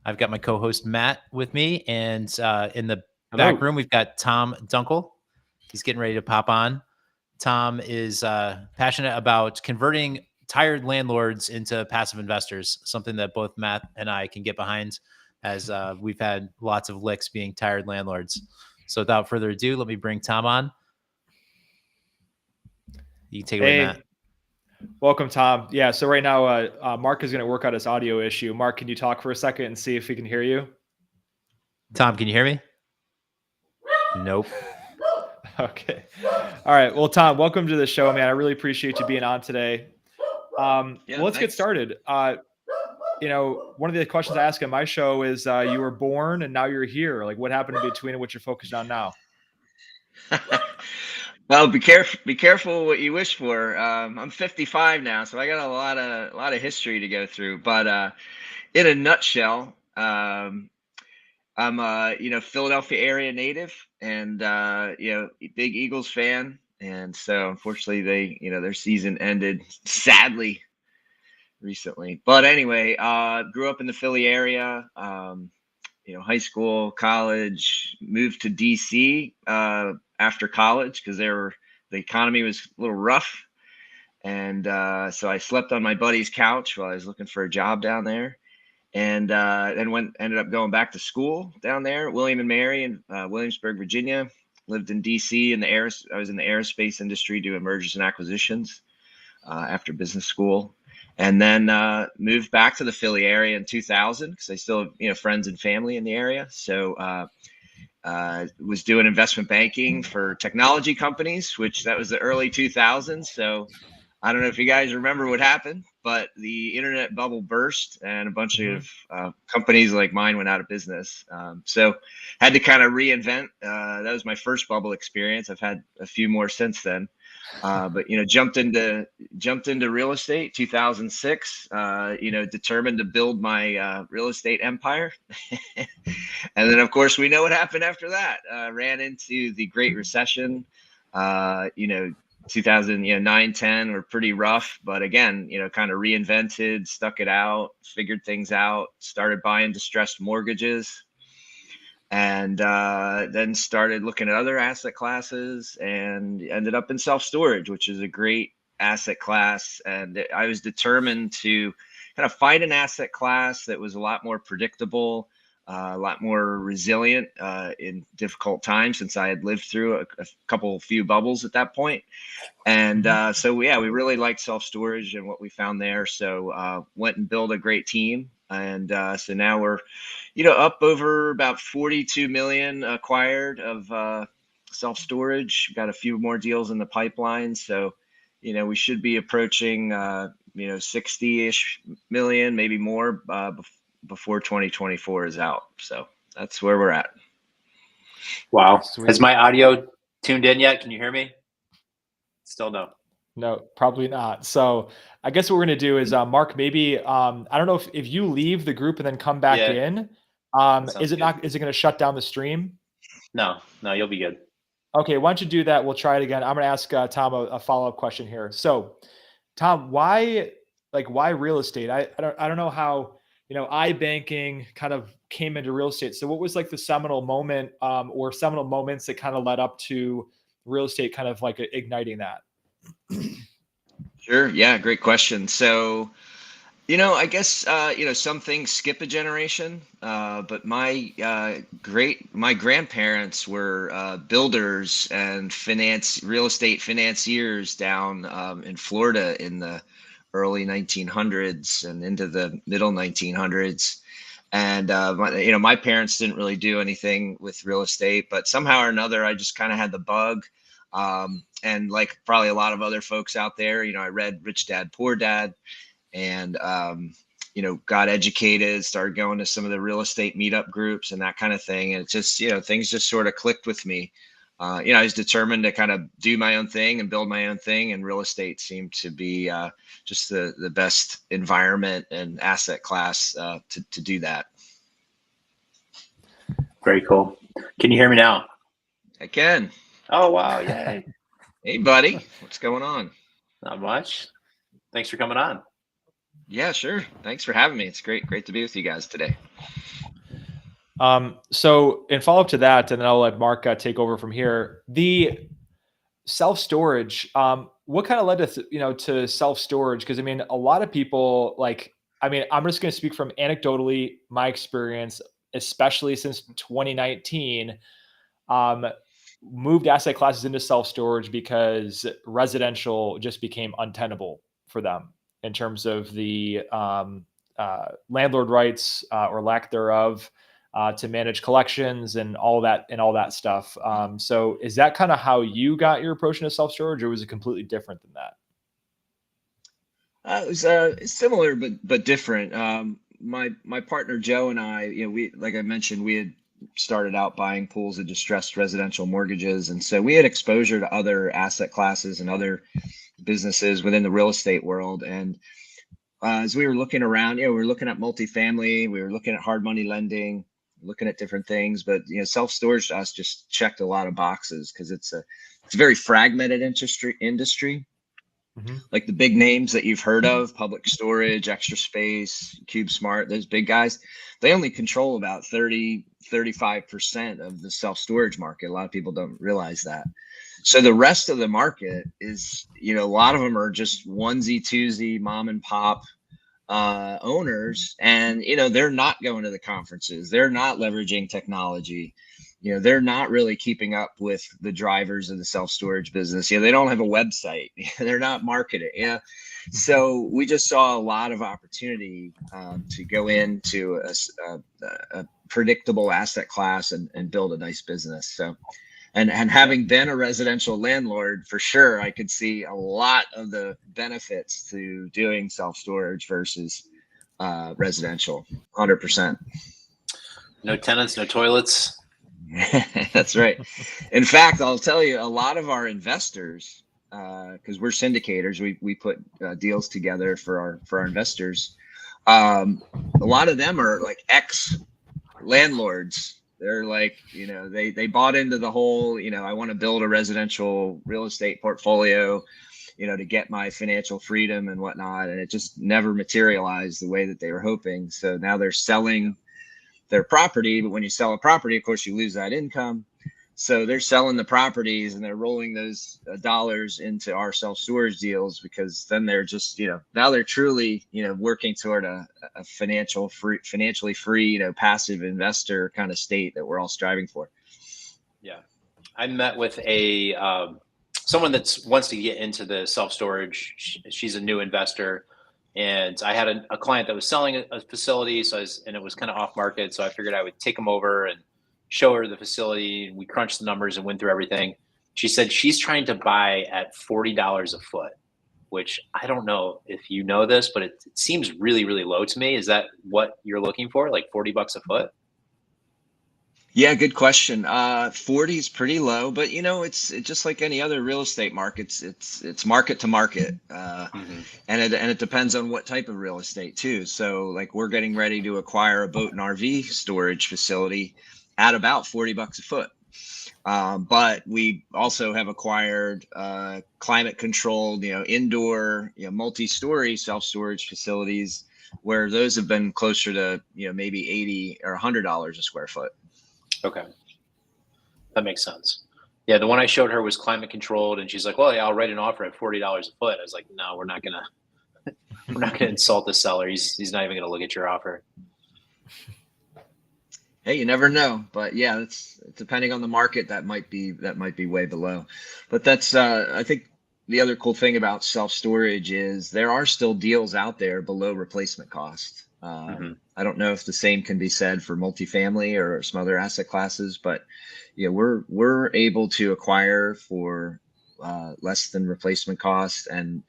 I've got my co-host Matt with me, and in the Hello. back room we've got Tom Dunkel. He's getting ready to pop on. Tom is passionate about converting tired landlords into passive investors, something that both Matt and I can get behind, as we've had lots of licks being tired landlords. So without further ado, let me bring Tom on. You can take it away, Matt. Welcome, Tom. Yeah, so right now, Mark is going to work out his audio issue. Mark, can you talk for a second and see if we can hear you? Tom, can you hear me? Nope. Okay. All right. Well, Tom, welcome to the show, man. I really appreciate you being on today. Well, let's get started. One of the questions I ask on my show is you were born and now you're here. Like, what happened in between and what you're focused on now? Well, be careful what you wish for. I'm 55 now, so I got a lot of history to go through. But in a nutshell, I'm a Philadelphia area native, and big Eagles fan. And so unfortunately, their season ended sadly recently. But anyway, grew up in the Philly area. High school, college, moved to DC after college because the economy was a little rough. And so I slept on my buddy's couch while I was looking for a job down there. And then ended up going back to school down there, William and Mary in Williamsburg, Virginia. Lived in DC I was in the aerospace industry doing mergers and acquisitions after business school. And then moved back to the Philly area in 2000 because I still have friends and family in the area. So was doing investment banking for technology companies, which that was the early 2000s. So I don't know if you guys remember what happened, but the internet bubble burst and a bunch of companies like mine went out of business. So had to kind of reinvent. That was my first bubble experience. I've had a few more since then. But jumped into real estate 2006. Determined to build my real estate empire, and then of course we know what happened after that. Ran into the Great Recession. 2009, 10 were pretty rough, but again, kind of reinvented, stuck it out, figured things out, started buying distressed mortgages. And then started looking at other asset classes and ended up in self-storage, which is a great asset class. And I was determined to kind of find an asset class that was a lot more predictable, a lot more resilient in difficult times, since I had lived through a few bubbles at that point. And so we really liked self-storage and what we found there. So went and built a great team. And so now we're up over about 42 million acquired of self-storage. Got a few more deals in the pipeline. So, we should be approaching, 60-ish million, maybe more before 2024 is out. So that's where we're at. Wow. Sweet. Has my audio tuned in yet? Can you hear me? Still no. No, probably not. So I guess what we're going to do is, Mark, maybe, I don't know if you leave the group and then come back in, is it going to shut down the stream? No, you'll be good. Okay. Why don't you do that? We'll try it again. I'm going to ask Tom a follow-up question here. So Tom, why real estate? I don't know how, iBanking kind of came into real estate. So what was like the seminal moment, or seminal moments that kind of led up to real estate kind of like igniting that? Sure. Yeah. Great question. So, I guess, some things skip a generation, but my grandparents were builders and real estate financiers down in Florida in the early 1900s and into the middle 1900s. And, my parents didn't really do anything with real estate, but somehow or another, I just kind of had the bug. And like probably a lot of other folks out there, I read Rich Dad, Poor Dad, and, got educated, started going to some of the real estate meetup groups and that kind of thing. And it just, things just sort of clicked with me. I was determined to kind of do my own thing and build my own thing. And real estate seemed to be just the best environment and asset class to do that. Very cool. Can you hear me now? I can. Oh, wow. Yay. Hey, buddy. What's going on? Not much. Thanks for coming on. Yeah, sure. Thanks for having me. It's great to be with you guys today. So in follow up to that, and then I'll let Mark take over from here. The self-storage, what kind of led to self-storage? Because I mean, a lot of people I'm just going to speak from anecdotally my experience, especially since 2019, um, moved asset classes into self-storage because residential just became untenable for them in terms of the landlord rights or lack thereof to manage collections and all that stuff. So is that kind of how you got your approach into self-storage, or was it completely different than that? It was similar but different. My partner Joe and I, we, like I mentioned, we had started out buying pools of distressed residential mortgages, and so we had exposure to other asset classes and other businesses within the real estate world. And as we were looking around, we were looking at multifamily, we were looking at hard money lending, looking at different things, but self-storage to us just checked a lot of boxes because it's a very fragmented industry. Mm-hmm. Like the big names that you've heard of, Public Storage, Extra Space, CubeSmart, those big guys, they only control about 35% of the self-storage market. A lot of people don't realize that. So the rest of the market is, a lot of them are just onesie, twosie, mom and pop owners. And, they're not going to the conferences. They're not leveraging technology. They're not really keeping up with the drivers of the self-storage business. They don't have a website. They're not marketing. So we just saw a lot of opportunity to go into a predictable asset class and build a nice business. So, and having been a residential landlord, for sure, I could see a lot of the benefits to doing self-storage versus residential, 100%. No tenants, no toilets. That's right. In fact, I'll tell you, a lot of our investors, because we're syndicators, we put deals together for our investors. A lot of them are like ex landlords. They're like, they bought into the whole, I want to build a residential real estate portfolio, to get my financial freedom and whatnot, and it just never materialized the way that they were hoping. So now they're selling their property, but when you sell a property, of course, you lose that income. So they're selling the properties and they're rolling those dollars into our self-storage deals, because then they're just, now they're truly, working toward a financially free, passive investor kind of state that we're all striving for. Yeah. I met with someone that wants to get into the self-storage. She's a new investor. And I had a client that was selling a facility, and it was kind of off market. So I figured I would take them over and show her the facility. We crunched the numbers and went through everything. She said she's trying to buy at $40 a foot, which I don't know if you know this, but it seems really, really low to me. Is that what you're looking for? Like $40 a foot? Yeah, good question. 40 is pretty low, but it's just like any other real estate markets. It's market to market, and it depends on what type of real estate too. So like we're getting ready to acquire a boat and RV storage facility at about $40 a foot. But we also have acquired climate controlled, indoor, multi-story self-storage facilities where those have been closer to, maybe $80 or $100 a square foot. Okay. That makes sense. Yeah. The one I showed her was climate controlled, and she's like, well, yeah, I'll write an offer at $40 a foot. I was like, no, we're not going to insult the seller. He's not even going to look at your offer. Hey, you never know, but yeah, it's depending on the market, that might be way below. But that's, I think the other cool thing about self-storage is there are still deals out there below replacement cost. I don't know if the same can be said for multifamily or some other asset classes, but we're able to acquire for less than replacement cost. And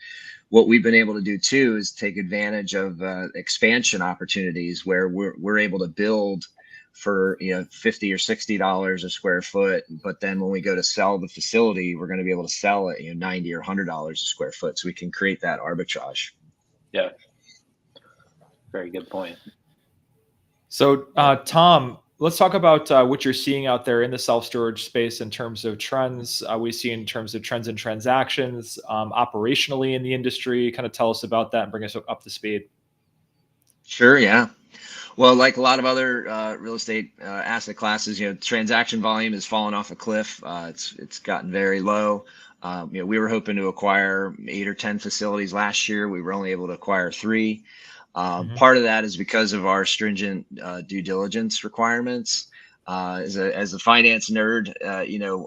what we've been able to do too is take advantage of expansion opportunities where we're able to build for $50 or $60 a square foot, but then when we go to sell the facility, we're going to be able to sell it $90 or $100 a square foot, so we can create that arbitrage. Yeah. Very good point. So, Tom, let's talk about what you're seeing out there in the self-storage space in terms of trends. We see in terms of trends and transactions, operationally in the industry. Kind of tell us about that and bring us up to speed. Sure. Yeah. Well, like a lot of other real estate asset classes, transaction volume has fallen off a cliff. It's gotten very low. We were hoping to acquire 8 or 10 facilities last year. We were only able to acquire 3. Part of that is because of our stringent due diligence requirements. As a finance nerd,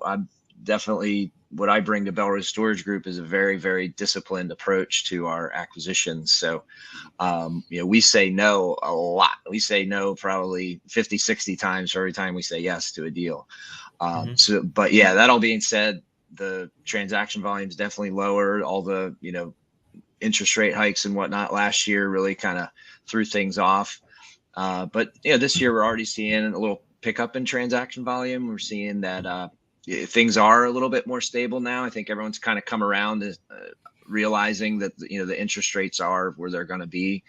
I'm definitely, what I bring to Belrose Storage Group is a very, very disciplined approach to our acquisitions. So we say no a lot. We say no probably 50, 60 times for every time we say yes to a deal. But yeah, that all being said, the transaction volume is definitely lower. All the, interest rate hikes and whatnot last year really kind of threw things off. But this year we're already seeing a little pickup in transaction volume. We're seeing that things are a little bit more stable now. I think everyone's kind of come around to realizing that the interest rates are where they're going to be,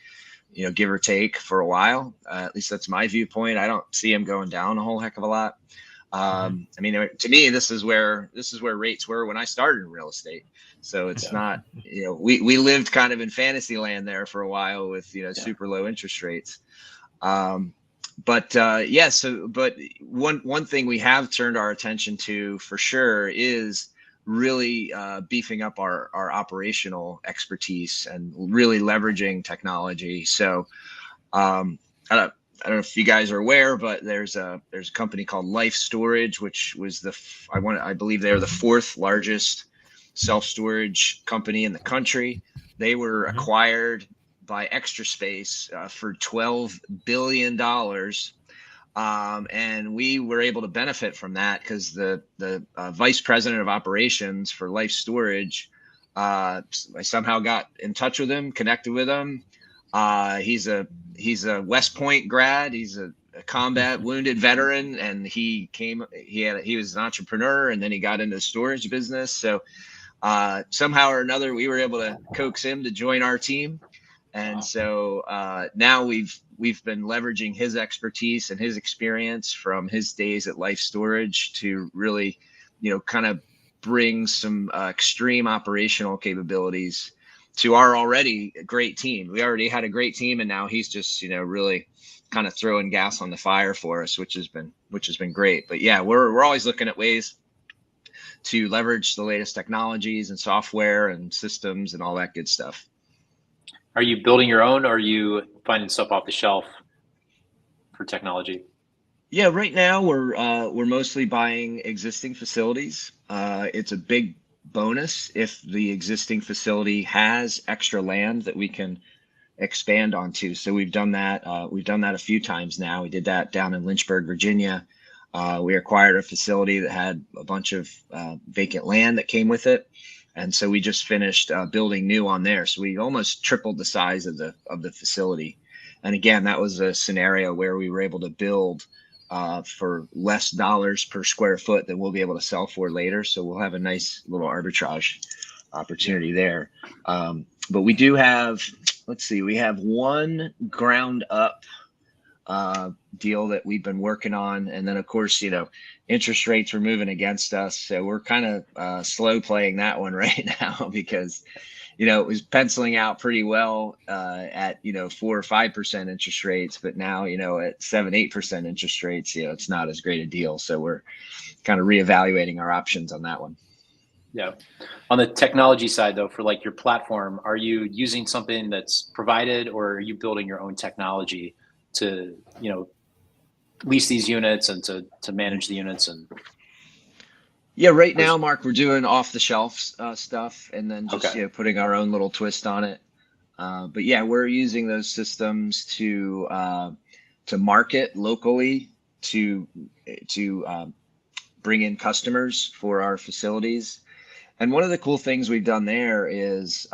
give or take for a while. At least that's my viewpoint. I don't see them going down a whole heck of a lot. I mean, to me, this is where rates were when I started in real estate. So it's not, we lived kind of in fantasy land there for a while with, super low interest rates. But one thing we have turned our attention to for sure is really beefing up our operational expertise and really leveraging technology. So I don't know if you guys are aware, but there's a company called Life Storage, which was I believe they're the 4th largest self-storage company in the country. They were acquired by Extra Space for $12 billion. And we were able to benefit from that because the vice president of operations for Life Storage, I somehow got in touch with him, connected with him. He's a West Point grad. He's a combat wounded veteran, and he was an entrepreneur, and then he got into the storage business. So somehow or another, we were able to coax him to join our team. And so now we've been leveraging his expertise and his experience from his days at Life Storage to really, kind of bring some extreme operational capabilities to our already great team. We already had a great team, and now he's just, really kind of throwing gas on the fire for us, which has been great. But yeah, we're always looking at ways to leverage the latest technologies and software and systems and all that good stuff. Are you building your own, or are you finding stuff off the shelf for technology? Yeah, right now we're mostly buying existing facilities. It's a big bonus if the existing facility has extra land that we can expand onto. So we've done that. We've done that a few times now. We did that down in Lynchburg, Virginia. We acquired a facility that had a bunch of vacant land that came with it. And so we just finished building new on there. So we almost tripled the size of the facility. And again, that was a scenario where we were able to build for less dollars per square foot than we'll be able to sell for later. So we'll have a nice little arbitrage opportunity there. But we do have, we have one ground up deal that we've been working on. And then of course, interest rates were moving against us. So we're kind of slow playing that one right now because, it was penciling out pretty well at, 4 or 5% interest rates, but now, at 7-8% interest rates, it's not as great a deal. So we're kind of reevaluating our options on that one. Yeah. On the technology side though, for like your platform, are you using something that's provided, or are you building your own technology to, lease these units and to manage the units? And yeah, right now, Mark, we're doing off the shelf stuff, and then just putting our own little twist on it. But yeah, we're using those systems to market locally, to bring in customers for our facilities. And one of the cool things we've done there is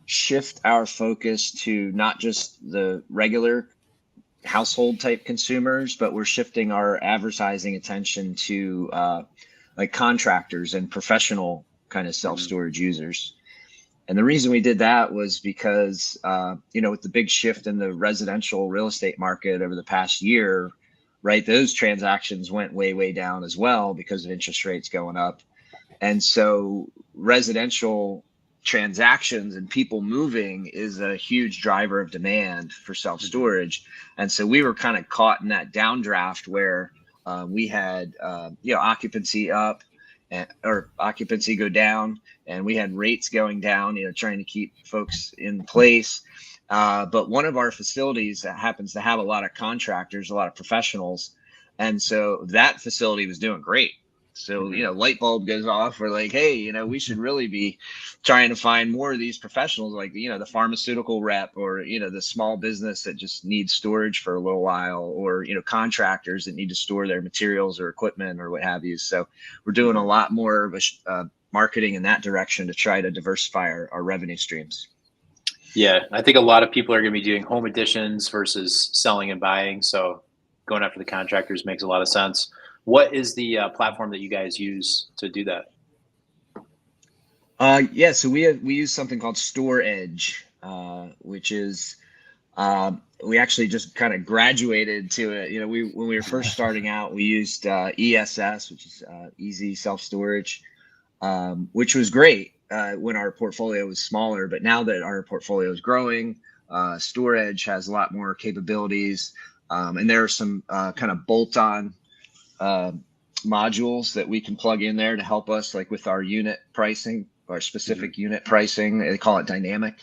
shift our focus to not just the regular household type consumers, but we're shifting our advertising attention to like contractors and professional kind of self-storage users. And the reason we did that was because, with the big shift in the residential real estate market over the past year, right, those transactions went way, way down as well because of interest rates going up. And so residential transactions and people moving is a huge driver of demand for self-storage. And so we were kind of caught in that downdraft where we had occupancy up or occupancy go down, and we had rates going down, trying to keep folks in place. But one of our facilities happens to have a lot of contractors, a lot of professionals. And so that facility was doing great. So, light bulb goes off. We're like, hey, we should really be trying to find more of these professionals, like, the pharmaceutical rep, or, the small business that just needs storage for a little while, or, contractors that need to store their materials or equipment or what have you. So we're doing a lot more of a marketing in that direction to try to diversify our revenue streams. Yeah, I think a lot of people are going to be doing home additions versus selling and buying. So going after the contractors makes a lot of sense. What is the platform that you guys use to do that? So we use something called Store Edge, which is we actually just kind of graduated to it. When we were first starting out, we used ESS, which is Easy Self Storage, which was great when our portfolio was smaller. But now that our portfolio is growing, Store Edge has a lot more capabilities, and there are some kind of bolt-on modules that we can plug in there to help us, like with our unit pricing, our specific unit pricing. They call it dynamic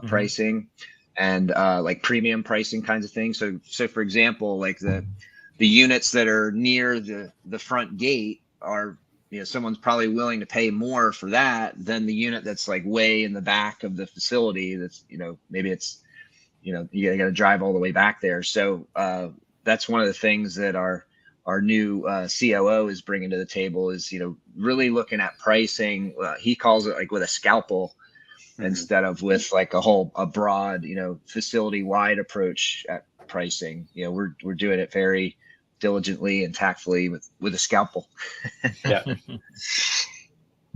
pricing, and like premium pricing kinds of things. So for example, like the units that are near the front gate are, someone's probably willing to pay more for that than the unit that's like way in the back of the facility. That's, maybe it's, you got to drive all the way back there. So that's one of the things that our new COO is bringing to the table is, really looking at pricing. He calls it like with a scalpel instead of with like a broad, facility wide approach at pricing. We're doing it very diligently and tactfully with a scalpel. Yeah.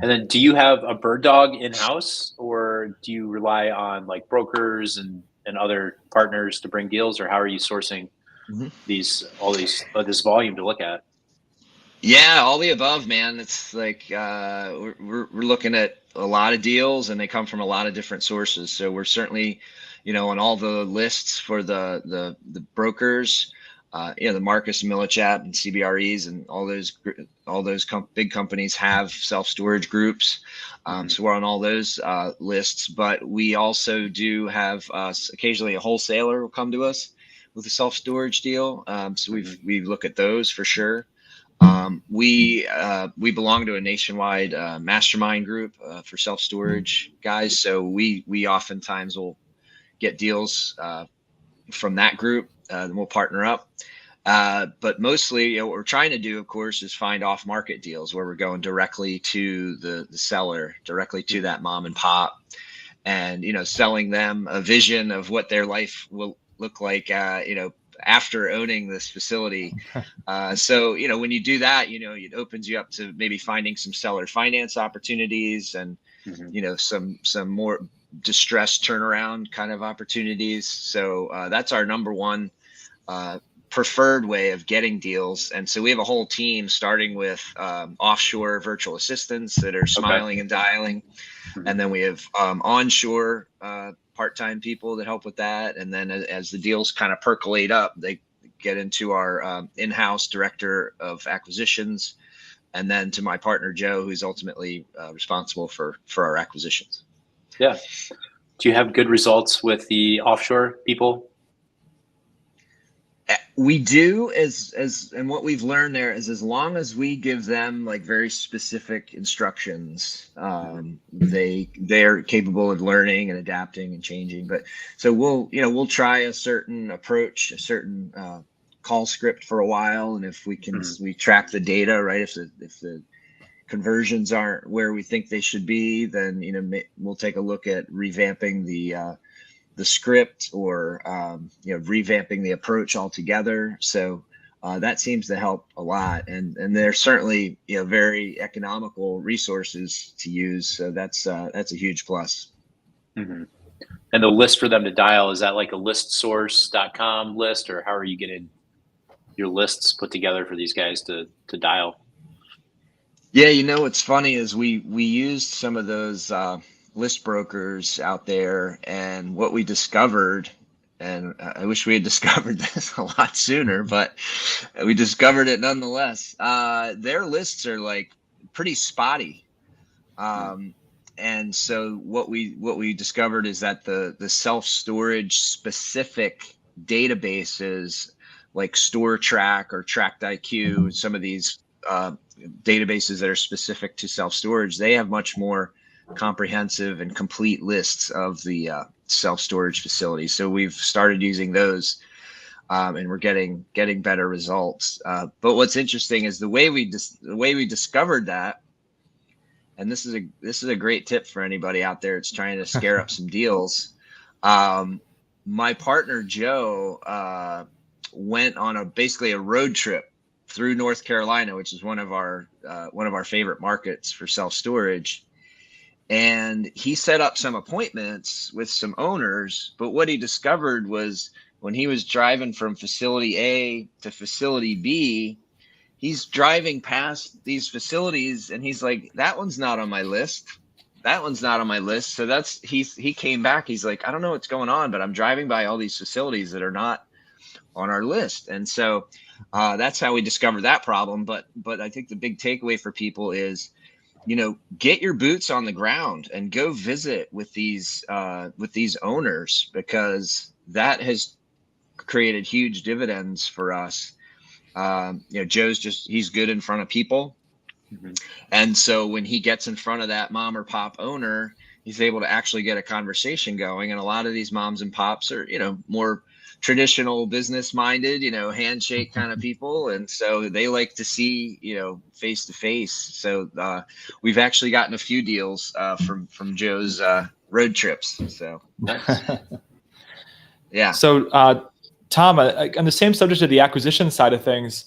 And then do you have a bird dog in-house, or do you rely on like brokers and other partners to bring deals, or how are you sourcing this volume to look at? Yeah, all the above, man. It's like we're looking at a lot of deals, and they come from a lot of different sources. So we're certainly, on all the lists for the brokers, the Marcus Millichap and CBREs and all those big companies have self-storage groups. So we're on all those lists, but we also do have occasionally a wholesaler will come to us with a self-storage deal. So we look at those for sure. We belong to a nationwide mastermind group for self-storage guys. So we oftentimes will get deals from that group, then we'll partner up. But mostly, what we're trying to do, of course, is find off-market deals where we're going directly to the seller, directly to that mom and pop, and selling them a vision of what their life will look like, after owning this facility. So when you do that, it opens you up to maybe finding some seller finance opportunities and some more distressed turnaround kind of opportunities. So that's our number one preferred way of getting deals. And so we have a whole team starting with offshore virtual assistants that are smiling and dialing. And then we have onshore part-time people that help with that. And then as the deals kind of percolate up, they get into our in-house director of acquisitions, and then to my partner, Joe, who's ultimately responsible for our acquisitions. Yeah. Do you have good results with the offshore people? We do, and what we've learned there is as long as we give them like very specific instructions, they're capable of learning and adapting and changing. But so we'll try a certain approach, a certain call script for a while, and if we can, we track the data, right? If the conversions aren't where we think they should be, then we'll take a look at revamping the script or revamping the approach altogether. So that seems to help a lot, and they're certainly very economical resources to use. So that's a huge plus. And the list for them to dial, is that like a listsource.com list, or how are you getting your lists put together for these guys to dial? Yeah, what's funny is we used some of those list brokers out there, and what we discovered, and I wish we had discovered this a lot sooner, but we discovered it nonetheless. Their lists are like pretty spotty. And so what we discovered is that the self-storage specific databases like StoreTrack or Tract IQ, some of these databases that are specific to self-storage, they have much more comprehensive and complete lists of the self-storage facilities. So we've started using those, and we're getting better results. But what's interesting is the way we discovered that. And this is a great tip for anybody out there that's trying to scare up some deals. My partner Joe went on basically a road trip through North Carolina, which is one of our favorite markets for self-storage. And he set up some appointments with some owners. But what he discovered was when he was driving from facility A to facility B, he's driving past these facilities and he's like, that one's not on my list. That one's not on my list. So he came back. He's like, I don't know what's going on, but I'm driving by all these facilities that are not on our list. And so that's how we discovered that problem. But I think the big takeaway for people is, get your boots on the ground and go visit with these owners, because that has created huge dividends for us. Joe's he's good in front of people. And so when he gets in front of that mom or pop owner, he's able to actually get a conversation going. And a lot of these moms and pops are, more traditional business minded, handshake kind of people. And so they like to see, face to face. So we've actually gotten a few deals from Joe's road trips. So yeah. So Tom, on the same subject of the acquisition side of things,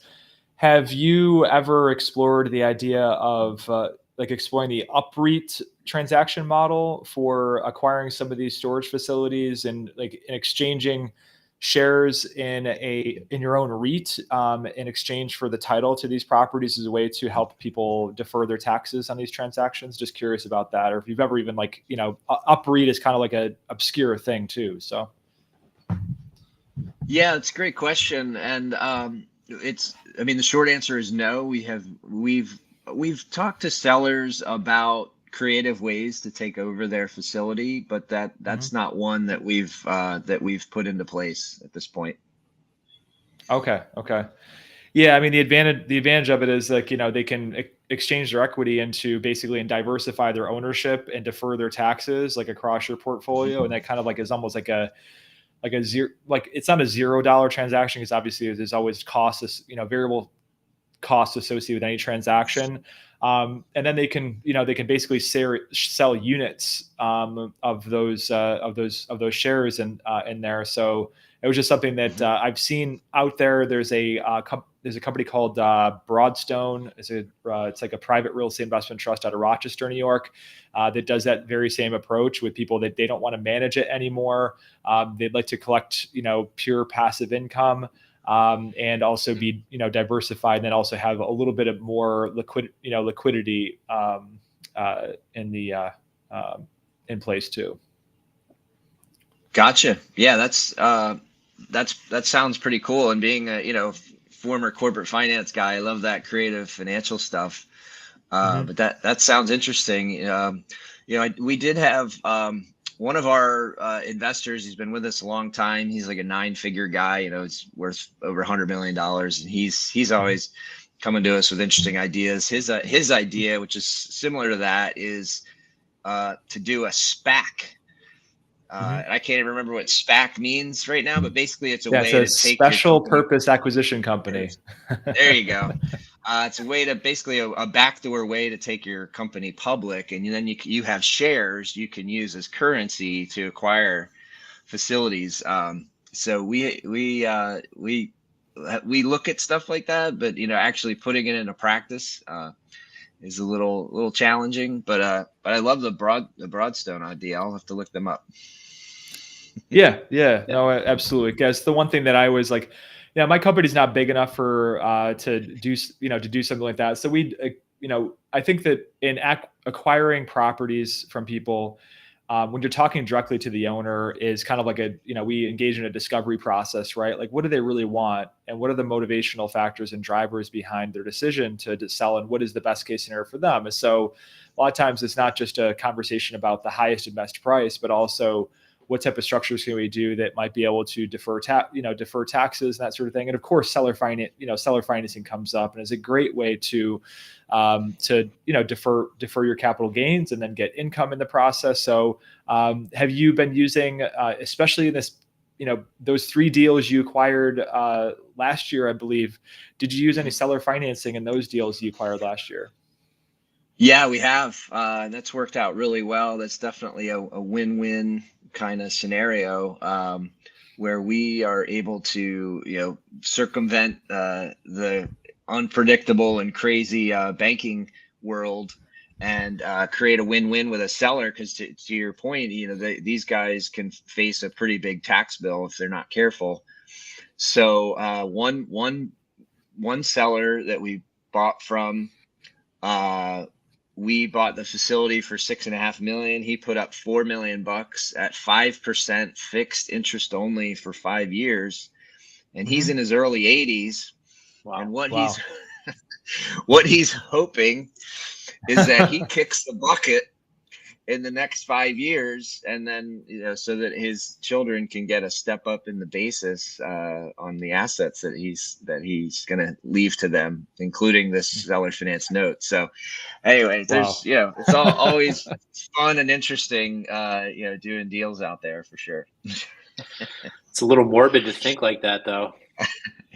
have you ever explored the idea of exploring the UPREIT transaction model for acquiring some of these storage facilities and in exchanging shares in your own REIT in exchange for the title to these properties as a way to help people defer their taxes on these transactions? Just curious about that, or if you've ever even UPREIT is kind of like a obscure thing too. So. Yeah, it's a great question. And the short answer is no. We've talked to sellers about creative ways to take over their facility, but that's not one that we've put into place at this point. Okay. Yeah, the advantage of it is they can exchange their equity into basically and diversify their ownership and defer their taxes across your portfolio, and that kind of is almost like a zero, it's not a $0 transaction, because obviously there's always costs, variable costs associated with any transaction. And then they can basically sell units of those shares in there. So it was just something that I've seen out there. There's a company called Broadstone. It's like a private real estate investment trust out of Rochester, New York, that does that very same approach with people that they don't want to manage it anymore. They'd like to collect, pure passive income, and also be, diversified, and then also have a little bit of more liquidity in place too. Gotcha. Yeah, that sounds pretty cool. And being a former corporate finance guy, I love that creative financial stuff. But that sounds interesting. We did have one of our investors. He's been with us a long time. He's like a 9-figure guy. It's worth over $100 million, and he's always coming to us with interesting ideas. His idea, which is similar to that, is to do a SPAC. And I can't even remember what SPAC means right now, but basically it's a way to take special purpose acquisition company. There you go. It's a way to basically a backdoor way to take your company public, and then you have shares you can use as currency to acquire facilities. So we look at stuff like that, but actually putting it into practice is a little challenging. But I love the Broadstone idea. I'll have to look them up. Yeah. No, absolutely. Guys, the one thing that I was my company's not big enough for to do something like that. So we I think that in acquiring properties from people, when you're talking directly to the owner is kind of like we engage in a discovery process, right? Like, what do they really want? And what are the motivational factors and drivers behind their decision to sell? And what is the best case scenario for them? And so a lot of times it's not just a conversation about the highest and best price, but also what type of structures can we do that might be able to defer taxes and that sort of thing. And of course, seller financing comes up and is a great way to defer your capital gains and then get income in the process. So have you been using, especially in this, those 3 deals you acquired last year, I believe, did you use any seller financing in those deals you acquired last year? Yeah, we have. That's worked out really well. That's definitely a win-win kind of scenario, where we are able to, circumvent the unpredictable and crazy banking world and create a win-win with a seller. Because to your point, these guys can face a pretty big tax bill if they're not careful. So one seller that we bought from, we bought the facility for $6.5 million. He put up $4 million at 5% fixed interest only for 5 years, and he's in his early 80s. Wow. And what he's hoping is that he kicks the bucket in the next 5 years, and then so that his children can get a step up in the basis on the assets that he's going to leave to them, including this seller finance note. So anyway, there's it's always fun and interesting doing deals out there for sure. It's a little morbid to think like that, though.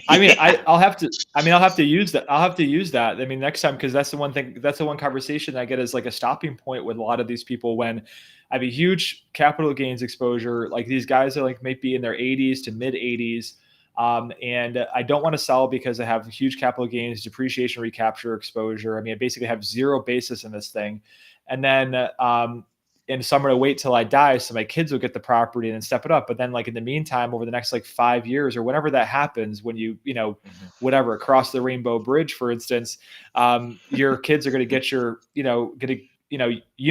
I mean, I'll have to use that. I mean, next time, because that's the one conversation I get is like a stopping point with a lot of these people when I have a huge capital gains exposure. Like, these guys are like maybe in their 80s to mid 80s. And I don't want to sell because I have huge capital gains, depreciation, recapture exposure. I mean, I basically have zero basis in this thing. And then, and so I'm going to wait till I die so my kids will get the property and then step it up. But then, like, in the meantime, over the next like 5 years or whenever that happens, when you whatever, across the Rainbow Bridge, for instance, your kids are going to get you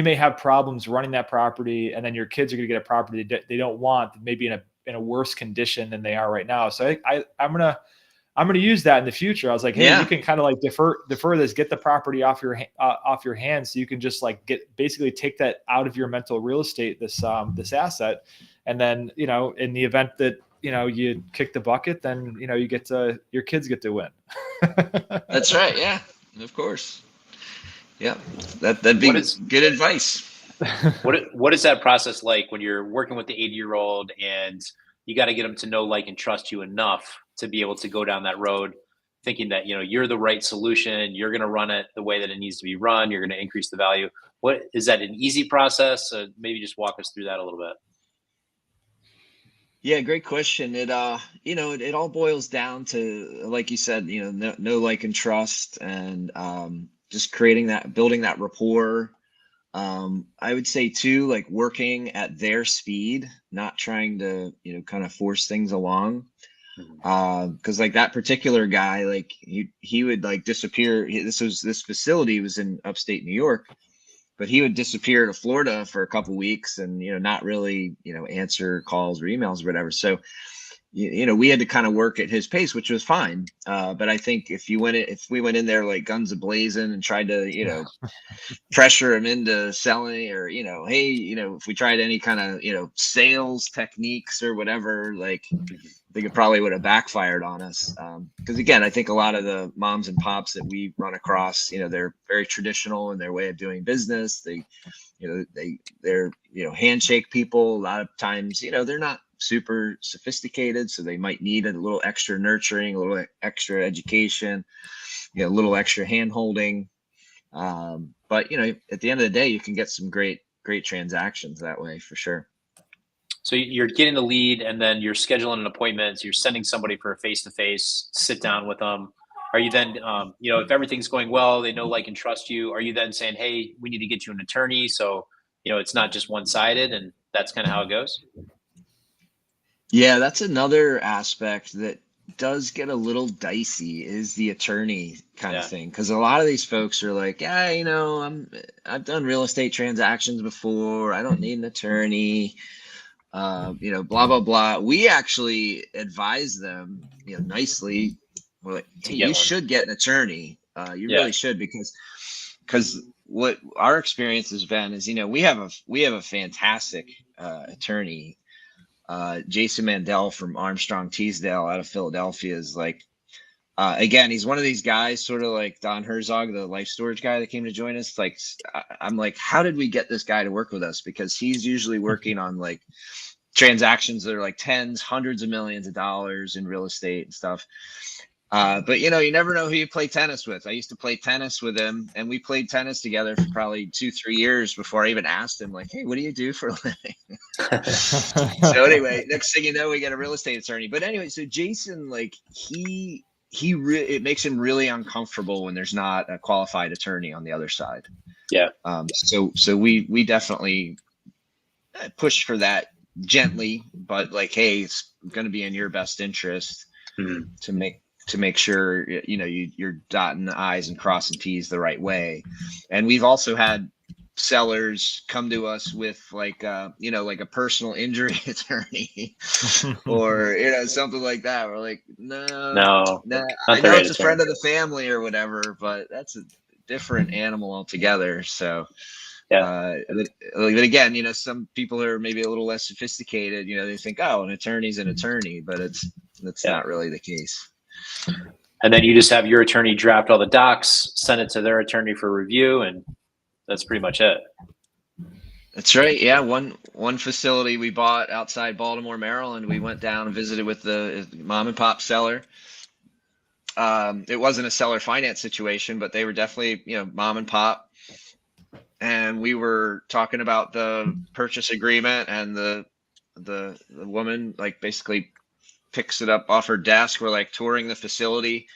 may have problems running that property, and then your kids are going to get a property that they don't want, maybe in a worse condition than they are right now. So I'm going to use that in the future. I was like, hey, you can kind of like defer this, get the property off your hands, so you can just like basically take that out of your mental real estate, this asset, and then in the event that you kick the bucket, then your kids get to win. That's right. Yeah, of course. Yeah, that'd be good advice. What is that process like when you're working with the 80-year-old and you got to get them to know, like, and trust you enough to be able to go down that road, thinking that you're the right solution, you're going to run it the way that it needs to be run, you're going to increase the value? What is that, an easy process? Maybe just walk us through that a little bit. Yeah, great question. It it all boils down to, like you said, know, like, and trust, and just building that rapport. I would say too, like, working at their speed, not trying to, kind of force things along. Cause like that particular guy, like he would like disappear. This facility was in upstate New York, but he would disappear to Florida for a couple weeks and, not really, answer calls or emails or whatever. So, we had to kind of work at his pace, which was fine. But I think if we went in there like guns a-blazing and tried to, pressure him into selling, or, hey, if we tried any kind of, sales techniques or whatever, like, I think it probably would have backfired on us. Because again, I think a lot of the moms and pops that we run across, they're very traditional in their way of doing business. They're handshake people. A lot of times, they're not super sophisticated, so they might need a little extra nurturing, a little extra education, a little extra hand holding. But at the end of the day, you can get some great transactions that way for sure. So you're getting the lead, and then you're scheduling an appointment. So you're sending somebody for a face-to-face sit down with them. Are you then, if everything's going well, they know, like, and trust you, are you then saying, hey, we need to get you an attorney, so it's not just one-sided, and that's kind of how it goes? Yeah, that's another aspect that does get a little dicey is the attorney kind of Yeah. thing, because a lot of these folks are like, yeah, I've done real estate transactions before, I don't need an attorney, blah blah blah. We actually advise them, nicely. We're like, To hey, get you one. should get an attorney. You Yeah. really should, because what our experience has been is, we have a fantastic attorney. Jason Mandel from Armstrong Teasdale out of Philadelphia is like, again, he's one of these guys, sort of like Don Herzog, the life storage guy that came to join us. Like, I'm like, how did we get this guy to work with us? Because he's usually working on like transactions that are like tens, hundreds of millions of dollars in real estate and stuff. But you never know who you play tennis with. I used to play tennis with him, and we played tennis together for probably 2-3 years before I even asked him, like, hey, what do you do for a living? So anyway, next thing you know, we get a real estate attorney. But anyway, so Jason, like, it makes him really uncomfortable when there's not a qualified attorney on the other side. Yeah. So we definitely push for that gently, but like, hey, it's going to be in your best interest to make sure you're dotting the I's and crossing T's the right way. And we've also had sellers come to us with like like a personal injury attorney or something like that. We're like, no, I know it's a friend of the family or whatever, but that's a different animal altogether. So but again, some people are maybe a little less sophisticated. They think, oh, an attorney's an attorney, but that's not really the case. And then you just have your attorney draft all the docs, send it to their attorney for review, and that's pretty much it. That's right. Yeah. One facility we bought outside Baltimore, Maryland, we went down and visited with the mom and pop seller. It wasn't a seller finance situation, but they were definitely, mom and pop. And we were talking about the purchase agreement, and the woman like basically picks it up off her desk. We're like touring the facility.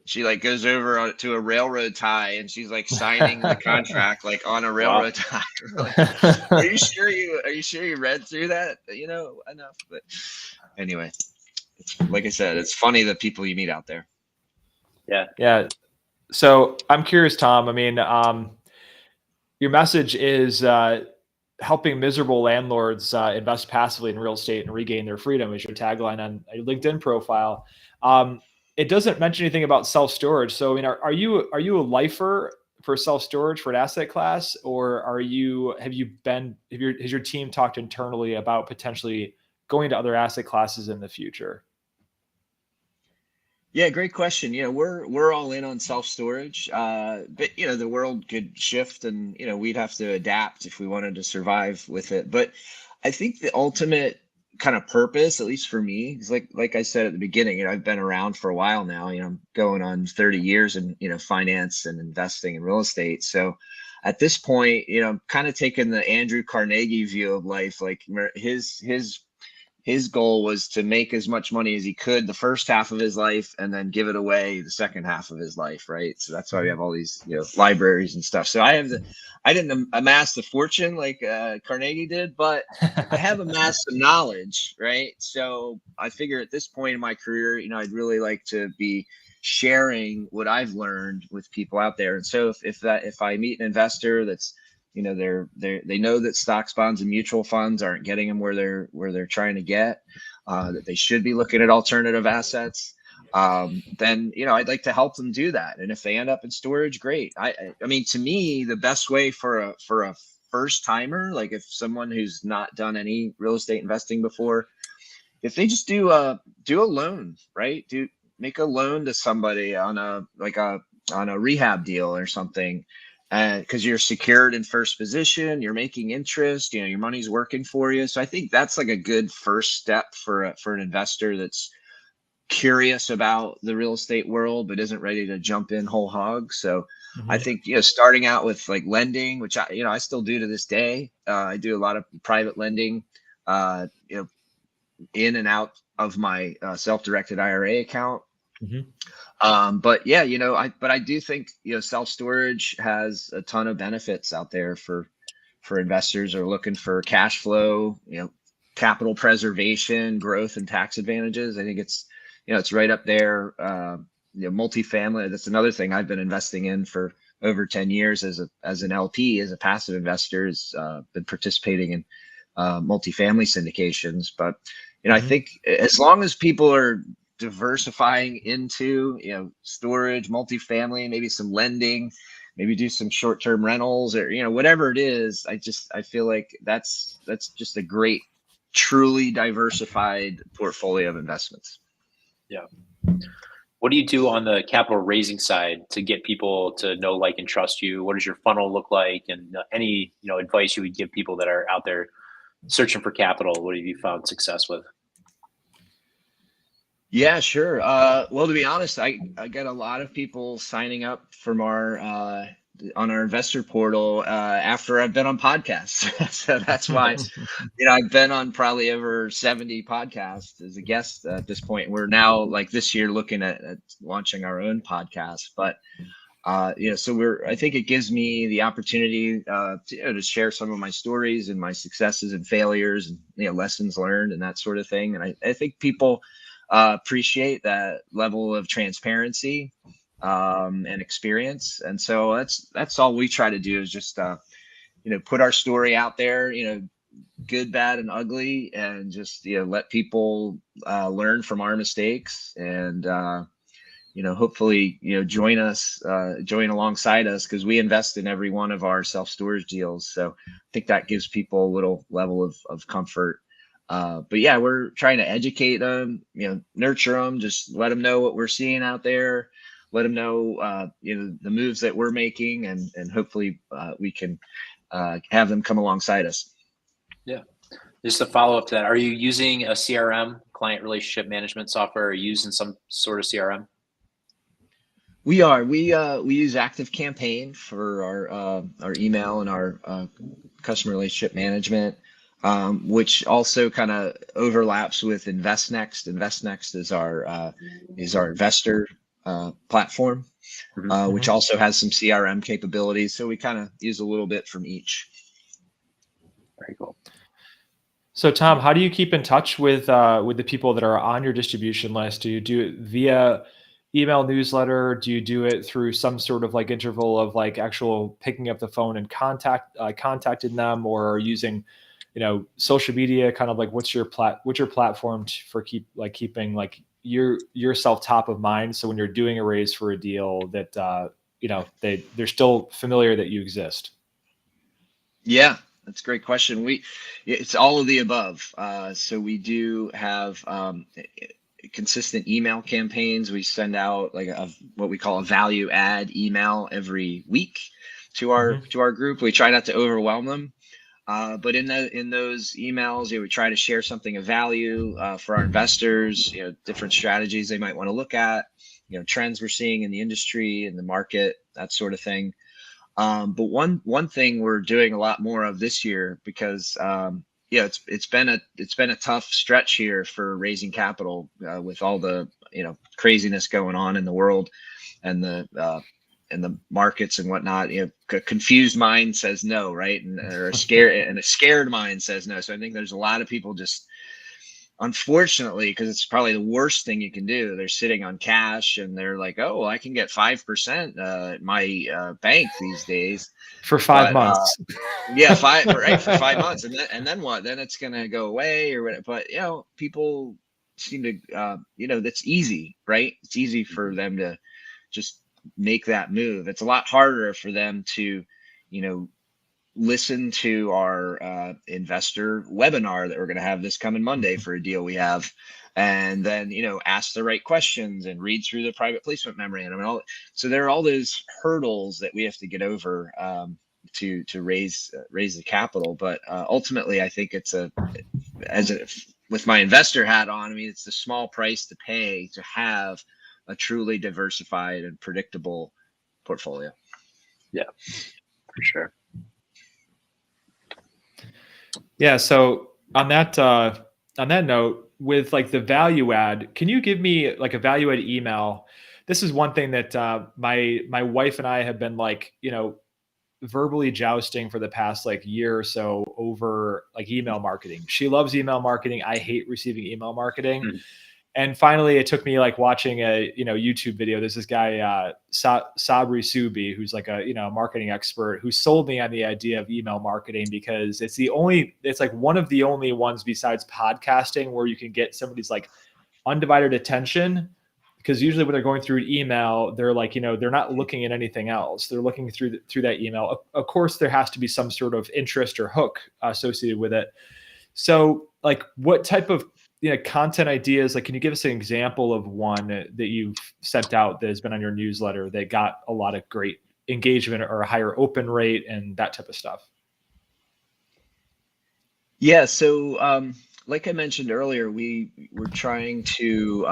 She like goes over to a railroad tie, and she's like signing the contract like on a railroad tie. Like, are you sure you read through that? Enough. But anyway, like I said, it's funny the people you meet out there. Yeah. So I'm curious, Tom. I mean, your message is helping miserable landlords invest passively in real estate and regain their freedom is your tagline on your LinkedIn profile. It doesn't mention anything about self-storage. So, I mean, are you a lifer for self-storage for an asset class, or has your team talked internally about potentially going to other asset classes in the future? Yeah, great question. We're all in on self-storage, but the world could shift, and we'd have to adapt if we wanted to survive with it. But I think the ultimate kind of purpose, at least for me, is like I said at the beginning, I've been around for a while now. I'm going on 30 years in finance and investing in real estate. So at this point, kind of taking the Andrew Carnegie view of life. Like his goal was to make as much money as he could the first half of his life, and then give it away the second half of his life, right? So that's why we have all these libraries and stuff. So I didn't amass the fortune like Carnegie did, but I have amassed some knowledge, right? So I figure at this point in my career, I'd really like to be sharing what I've learned with people out there. And so if I meet an investor that's they know that stocks, bonds, and mutual funds aren't getting them where they're trying to get, that they should be looking at alternative assets, then I'd like to help them do that. And if they end up in storage, great. I mean, to me, the best way for a first timer, like if someone who's not done any real estate investing before, if they just do a loan, right? Make a loan to somebody on a rehab deal or something. And because you're secured in first position, you're making interest, your money's working for you. So I think that's like a good first step for an investor that's curious about the real estate world, but isn't ready to jump in whole hog. So I think, starting out with like lending, which I still do to this day. I do a lot of private lending, in and out of my self-directed IRA account. But yeah, I do think, self-storage has a ton of benefits out there for investors who are looking for cash flow, capital preservation, growth, and tax advantages. I think it's it's right up there. Multifamily, that's another thing I've been investing in for over 10 years as an LP, as a passive investor, has been participating in multifamily syndications. But, I think as long as people are diversifying into, storage, multifamily, maybe some lending, maybe do some short-term rentals, or, whatever it is, I feel like that's just a great, truly diversified portfolio of investments. Yeah. What do you do on the capital raising side to get people to know, like, and trust you? What does your funnel look like? And any, advice you would give people that are out there searching for capital? What have you found success with? Yeah, sure. Well, to be honest, I get a lot of people signing up from our on our investor portal after I've been on podcasts. So that's why, I've been on probably over 70 podcasts as a guest at this point. We're now, like, this year looking at launching our own podcast. But so I think it gives me the opportunity to share some of my stories and my successes and failures and lessons learned and that sort of thing. And I think people appreciate that level of transparency and experience. And so that's all we try to do, is just put our story out there, good, bad, and ugly, and just let people learn from our mistakes, and hopefully join alongside us, because we invest in every one of our self-storage deals. So I think that gives people a little level of comfort. But yeah, we're trying to educate them, nurture them, just let them know what we're seeing out there, let them know, the moves that we're making, and hopefully we can have them come alongside us. Yeah. Just a follow up to that. Are you using a CRM, client relationship management software? Are you using some sort of CRM? We are. We use ActiveCampaign for our email and our customer relationship management. Which also kind of overlaps with InvestNext. InvestNext is our investor platform, which also has some CRM capabilities. So we kind of use a little bit from each. Very cool. So Tom, how do you keep in touch with the people that are on your distribution list? Do you do it via email newsletter? Do you do it through some sort of like interval of like actual picking up the phone and contacting them, or using social media? Kind of like what's your platform for keeping like yourself top of mind, so when you're doing a raise for a deal that they're still familiar that you exist? Yeah, that's a great question. It's all of the above. So we do have consistent email campaigns. We send out like what we call a value add email every week to our group. We try not to overwhelm them. But in those emails, we try to share something of value for our investors, different strategies they might want to look at, trends we're seeing in the industry, in the market, that sort of thing. But one thing we're doing a lot more of this year, because it's been a tough stretch here for raising capital with all the craziness going on in the world and the markets and whatnot. A confused mind says no, right? And a scared mind says no. So I think there's a lot of people, just unfortunately, because it's probably the worst thing you can do, they're sitting on cash and they're like, oh, well, I can get 5% at my bank these days for 5 months. Yeah, for 5 months, and then what? Then it's gonna go away or whatever. But people seem to that's easy, right? It's easy for them to just make that move. It's a lot harder for them to listen to our investor webinar that we're going to have this coming Monday for a deal we have, and then ask the right questions and read through the private placement memorandum. So there are all those hurdles that we have to get over to raise the capital. But ultimately, I think it's with my investor hat on, I mean, it's the small price to pay to have a truly diversified and predictable portfolio. Yeah, for sure. Yeah. So on that note, with like the value add, can you give me like a value add email? This is one thing that my wife and I have been like, verbally jousting for the past like year or so over like email marketing. She loves email marketing. I hate receiving email marketing. And finally, it took me like watching a YouTube video. There's this guy Sabri Subi, who's like a marketing expert, who sold me on the idea of email marketing, because it's like one of the only ones besides podcasting where you can get somebody's like undivided attention. Because usually when they're going through an email, they're like, they're not looking at anything else. They're looking through that email. Of course, there has to be some sort of interest or hook associated with it. So like, what type of content ideas, like, can you give us an example of one that you've sent out that has been on your newsletter that got a lot of great engagement or a higher open rate and that type of stuff? Yeah. So, like I mentioned earlier, we were trying to,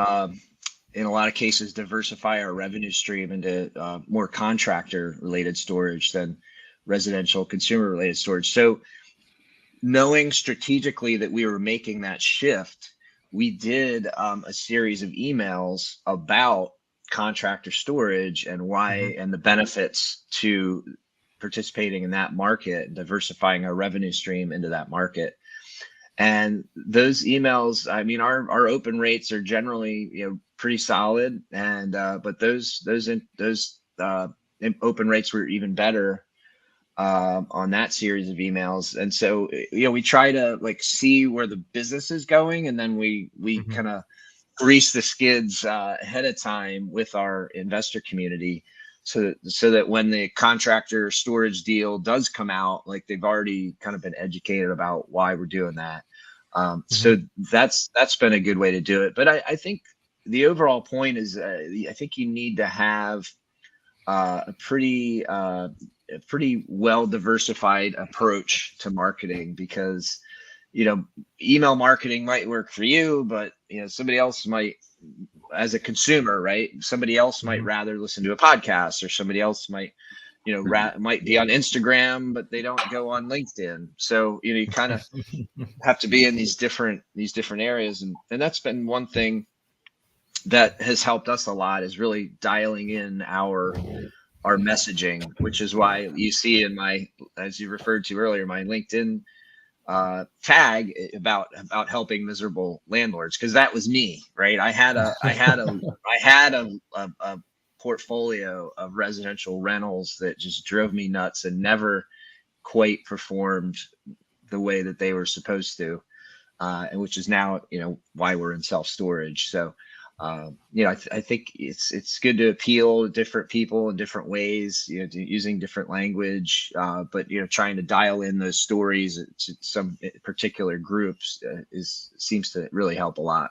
in a lot of cases, diversify our revenue stream into more contractor related storage than residential consumer related storage. So knowing strategically that we were making that shift, we did a series of emails about contractor storage and why and the benefits to participating in that market and diversifying our revenue stream into that market. And those emails, I mean, our open rates are generally pretty solid, and but those open rates were even better on that series of emails. And so we try to like see where the business is going, and then we kind of grease the skids ahead of time with our investor community, so that when the contractor storage deal does come out, like they've already kind of been educated about why we're doing that. So that's been a good way to do it. But I think the overall point is I think you need to have a pretty well diversified approach to marketing, because email marketing might work for you, but somebody else might, as a consumer, right? Somebody else might rather listen to a podcast, or somebody else might might be on Instagram, but they don't go on LinkedIn. So you kind of have to be in these different areas, and that's been one thing that has helped us a lot, is really dialing in our messaging, which is why you see in my, as you referred to earlier, my LinkedIn tag about helping miserable landlords, because that was me, right? I had a portfolio of residential rentals that just drove me nuts and never quite performed the way that they were supposed to, and which is now why we're in self-storage. So I think it's good to appeal to different people in different ways, using different language, but trying to dial in those stories to some particular groups seems to really help a lot.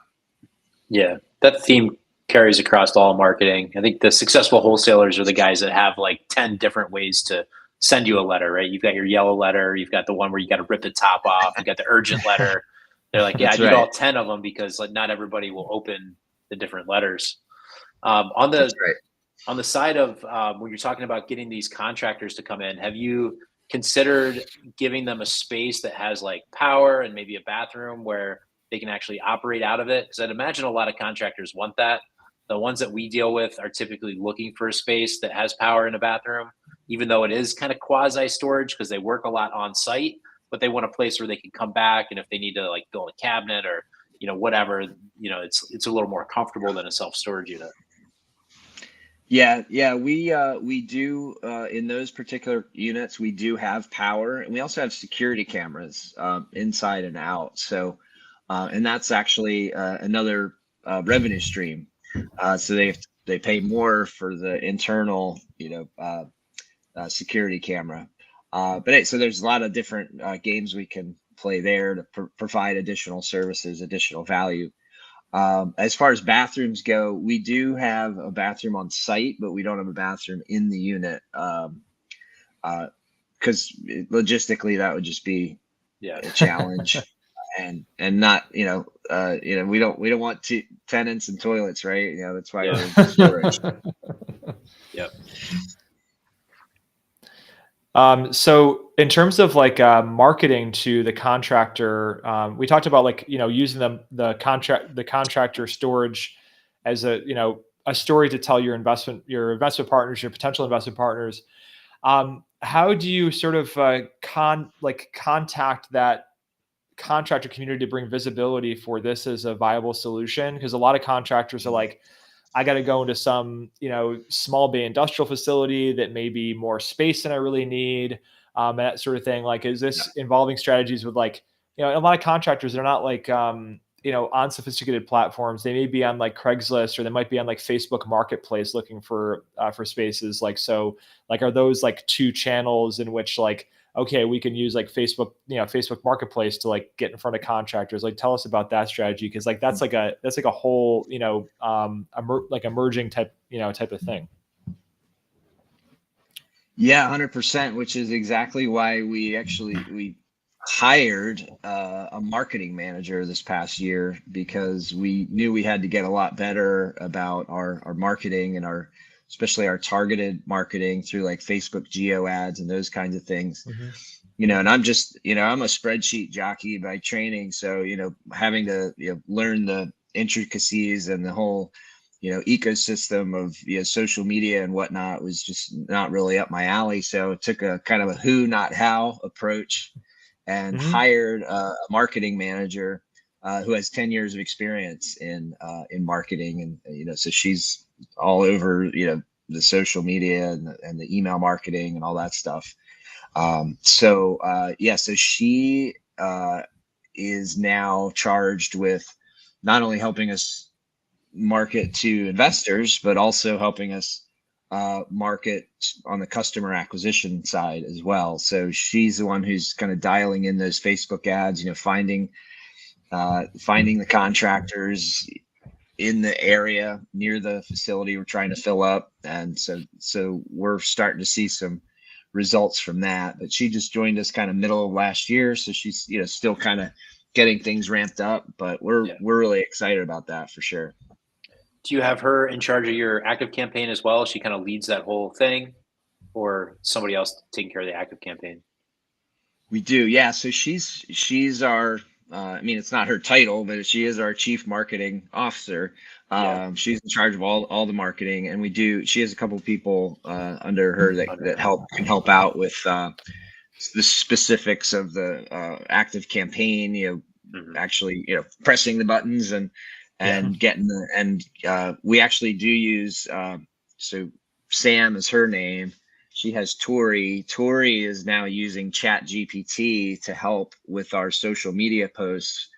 Yeah, that theme carries across all marketing. I think the successful wholesalers are the guys that have like 10 different ways to send you a letter, right? You've got your yellow letter, you've got the one where you got to rip the top off, you got the urgent letter. They're like, yeah, I need all 10 of them, because like not everybody will open the different letters. On the side of when you're talking about getting these contractors to come in, have you considered giving them a space that has like power and maybe a bathroom where they can actually operate out of it? Because I'd imagine a lot of contractors want that. The ones that we deal with are typically looking for a space that has power and a bathroom, even though it is kind of quasi storage because they work a lot on site, but they want a place where they can come back, and if they need to like build a cabinet or whatever, it's a little more comfortable than a self-storage unit. Yeah, we do in those particular units, we do have power, and we also have security cameras inside and out. So and that's actually another revenue stream. So they pay more for the internal security camera. But so there's a lot of different games we can play there to provide additional services, additional value. As far as bathrooms go, we do have a bathroom on site, but we don't have a bathroom in the unit, because logistically that would just be a challenge, and not we don't want tenants and toilets, right? That's why we're in storage. Yep. So in terms of like marketing to the contractor, we talked about like using the contractor storage as a story to tell your investment partners, your potential investment partners. How do you sort of contact that contractor community to bring visibility for this as a viable solution? Because a lot of contractors are like, I got to go into some, small bay industrial facility that may be more space than I really need, and that sort of thing. Like, is this involving strategies with like, a lot of contractors, they're not like, on sophisticated platforms. They may be on like Craigslist, or they might be on like Facebook Marketplace looking for spaces. Like, so like, are those like two channels in which like, okay, we can use like Facebook, Facebook Marketplace to like get in front of contractors? Like, tell us about that strategy. Cause like, that's like a whole, emerging type of thing. Yeah, 100%, which is exactly why we hired a marketing manager this past year, because we knew we had to get a lot better about our marketing and especially our targeted marketing through like Facebook geo ads and those kinds of things. And I'm just, I'm a spreadsheet jockey by training. So, having to learn the intricacies and the whole, ecosystem of social media and whatnot was just not really up my alley. So it took a kind of a who, not how approach, and hired a marketing manager who has 10 years of experience in marketing. And, so she's all over, the social media and the email marketing and all that stuff. So she is now charged with not only helping us market to investors, but also helping us market on the customer acquisition side as well. So she's the one who's kind of dialing in those Facebook ads, finding the contractors in the area near the facility we're trying to fill up. And so we're starting to see some results from that. But she just joined us kind of middle of last year, so she's still kind of getting things ramped up, but we're really excited about that for sure. Do you have her in charge of your active campaign as well? She kind of leads that whole thing, or somebody else taking care of the active campaign? We do, yeah. So she's our it's not her title, but she is our chief marketing officer. She's in charge of all the marketing, and she has a couple of people under her that can help out with the specifics of the active campaign, actually pressing the buttons and getting we actually do use so Sam is her name. She has Tori. Tori is now using ChatGPT to help with our social media posts.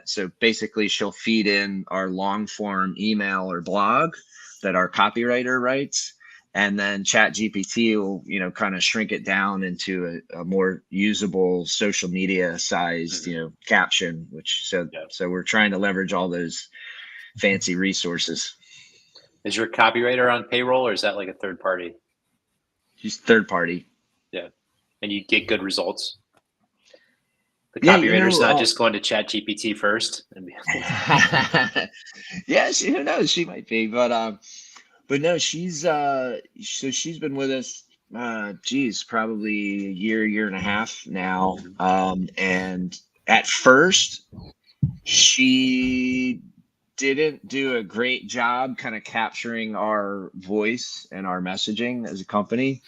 So basically she'll feed in our long form email or blog that our copywriter writes, and then ChatGPT will, kind of shrink it down into a more usable social media sized, caption, so we're trying to leverage all those fancy resources. Is your copywriter on payroll, or is that like a third party? She's third party. Yeah. And you get good results. The copywriter's not just going to ChatGPT first. Yeah, who knows? She might be, but no, she's she's been with us, probably a year and a half now. And at first, she didn't do a great job kind of capturing our voice and our messaging as a company.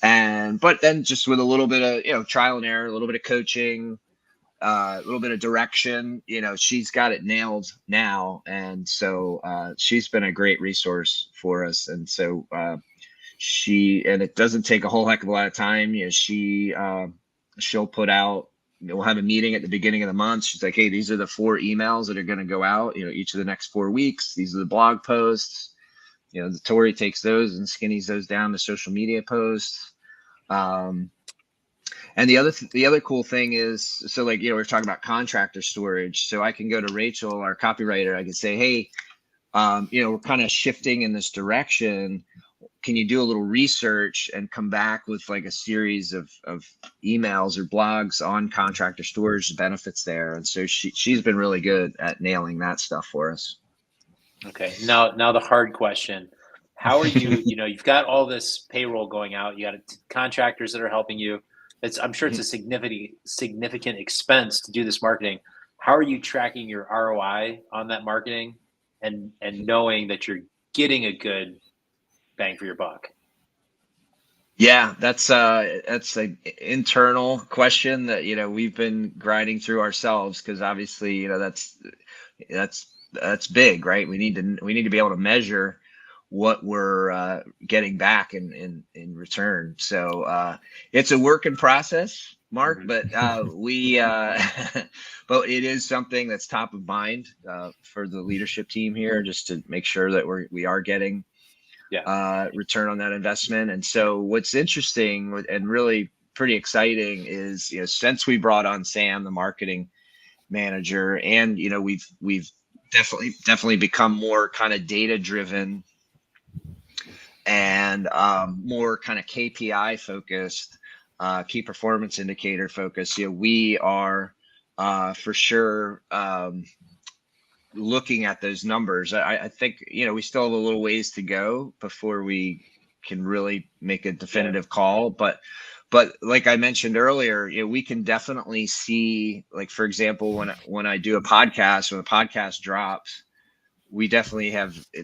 But then just with a little bit of, trial and error, a little bit of coaching, a little bit of direction, she's got it nailed now. And so she's been a great resource for us. And so and it doesn't take a whole heck of a lot of time. She'll put out, we'll have a meeting at the beginning of the month. She's like, hey, these are the 4 emails that are going to go out, each of the next 4 weeks. These are the blog posts. The Tori takes those and skinnies those down to social media posts. And the other cool thing is, so like, we're talking about contractor storage. So I can go to Rachel, our copywriter. I can say, hey, we're kind of shifting in this direction. Can you do a little research and come back with like a series of emails or blogs on contractor storage benefits there? And so she's been really good at nailing that stuff for us. Okay. Now the hard question. How are you, you've got all this payroll going out. You got contractors that are helping you. I'm sure it's a significant expense to do this marketing. How are you tracking your ROI on that marketing and knowing that you're getting a good bang for your buck? Yeah, that's an internal question that, we've been grinding through ourselves, because obviously, that's big, right? We need to be able to measure what we're getting back in return. So it's a work in process, Mark, but but it is something that's top of mind for the leadership team here, just to make sure that we are getting return on that investment. And so what's interesting and really pretty exciting is, since we brought on Sam, the marketing manager, and we've definitely become more kind of data driven and more kind of KPI focused, key performance indicator focused. We are for sure looking at those numbers. I think we still have a little ways to go before we can really make a definitive call, but like I mentioned earlier, we can definitely see, like, for example, when I do a podcast, when the podcast drops, we definitely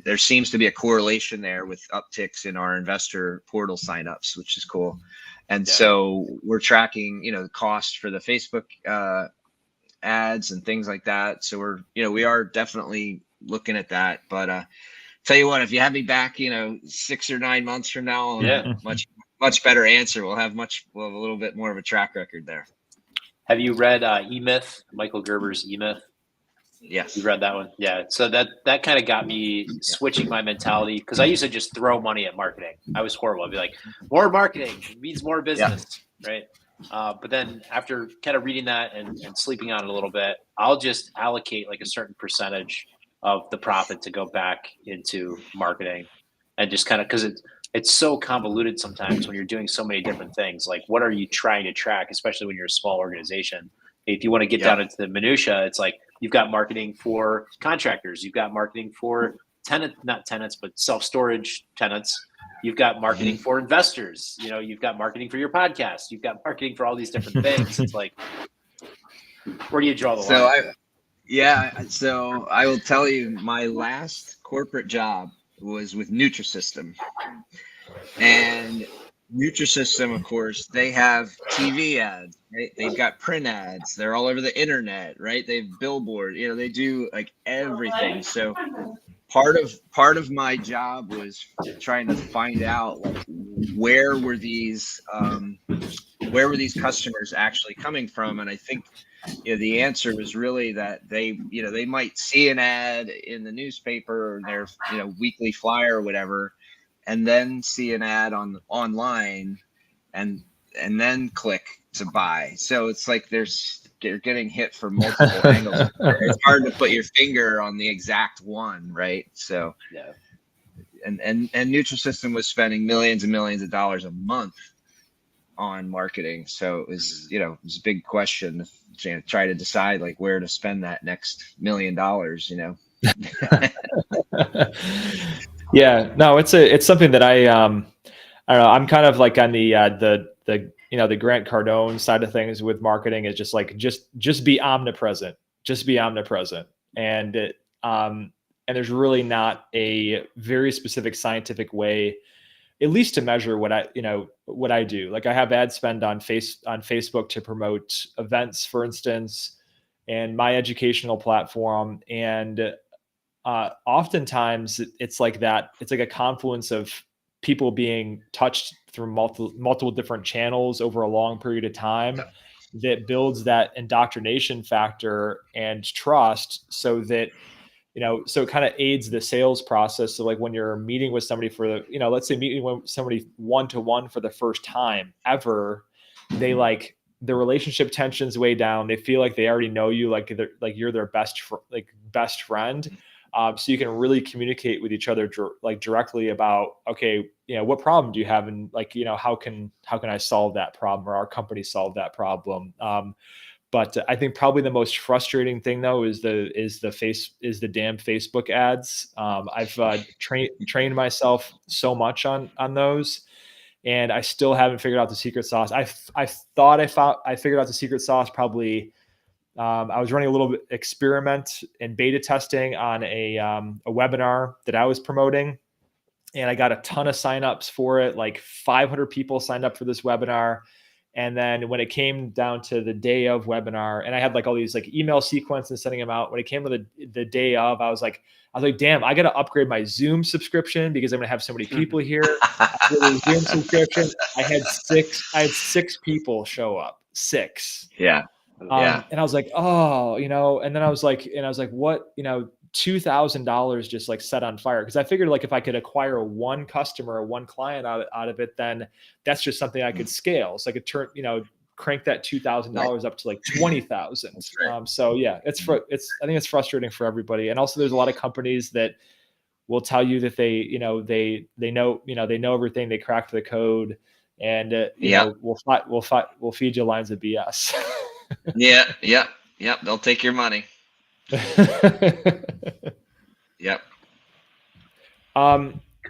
there seems to be a correlation there with upticks in our investor portal signups, which is cool. And so we're tracking, the cost for the Facebook ads and things like that. So we are definitely looking at that. But tell you what, if you have me back, 6 or 9 months from now, I'll have a much better answer. We'll have a little bit more of a track record there. Have you read E-Myth, Michael Gerber's E-Myth? Yes. You read that one? Yeah. So that kind of got me switching my mentality, because I used to just throw money at marketing. I was horrible. I'd be like, more marketing means more business, right? But then after kind of reading that and sleeping on it a little bit, I'll just allocate like a certain percentage of the profit to go back into marketing, and just kind of, because it's so convoluted sometimes when you're doing so many different things. Like, what are you trying to track, especially when you're a small organization? If you want to get down into the minutia, it's like you've got marketing for contractors, you've got marketing for not tenants, but self-storage tenants. You've got marketing for investors. You've got marketing for your podcast. You've got marketing for all these different things. It's like, where do you draw the line? So I will tell you, my last corporate job was with Nutrisystem. And Nutrisystem, of course, they have TV ads, right? They've got print ads. They're all over the internet, right? They have billboard. They do like everything. So part of my job was trying to find out, like, where were these customers actually coming from. And I think the answer was really that they might see an ad in the newspaper or their weekly flyer or whatever, and then see an ad online and then click to buy. So it's like they're getting hit from multiple angles. It's hard to put your finger on the exact one, right? So and Nutrisystem was spending millions and millions of dollars a month on marketing. So it was, it was a big question to try to decide, like, where to spend that next $1 million, Yeah, no, it's something that I don't know. I'm kind of like on the Grant Cardone side of things with marketing, is just like, just be omnipresent, and there's really not a very specific scientific way, at least to measure what I do. Like, I have ad spend on Facebook to promote events, for instance, and my educational platform. And oftentimes it's like that. It's like a confluence of people being touched through multiple different channels over a long period of time that builds that indoctrination factor and trust, so that so it kind of aids the sales process. So like, when you're meeting with somebody for let's say meeting with somebody one-to-one for the first time ever, they like, the relationship tension's way down. They feel like they already know you, like you're their best friend. So you can really communicate with each other directly about, okay, what problem do you have, and like, how can I solve that problem, or our company solve that problem. But I think probably the most frustrating thing, though, is the damn Facebook ads. I've trained myself so much on those, and I still haven't figured out the secret sauce. I thought I figured out the secret sauce probably. I was running a little bit experiment and beta testing on a webinar that I was promoting, and I got a ton of signups for it. Like 500 people signed up for this webinar. And then when it came down to the day of webinar, and I had like all these like email sequences sending them out. When it came to the day of, I was like, damn, I got to upgrade my Zoom subscription because I'm going to have so many people here. Zoom subscription. I had six people show up. 6. Yeah. And I was like, oh, and then I was like, what, $2,000 just like set on fire. Cause I figured like if I could acquire one customer or one client out of it, then that's just something I could scale. So I could crank that $2,000 up to like 20,000. Right. So yeah, I think it's frustrating for everybody. And also there's a lot of companies that will tell you that they know everything, they cracked the code, and we'll feed you lines of BS. Yeah. They'll take your money. Yep.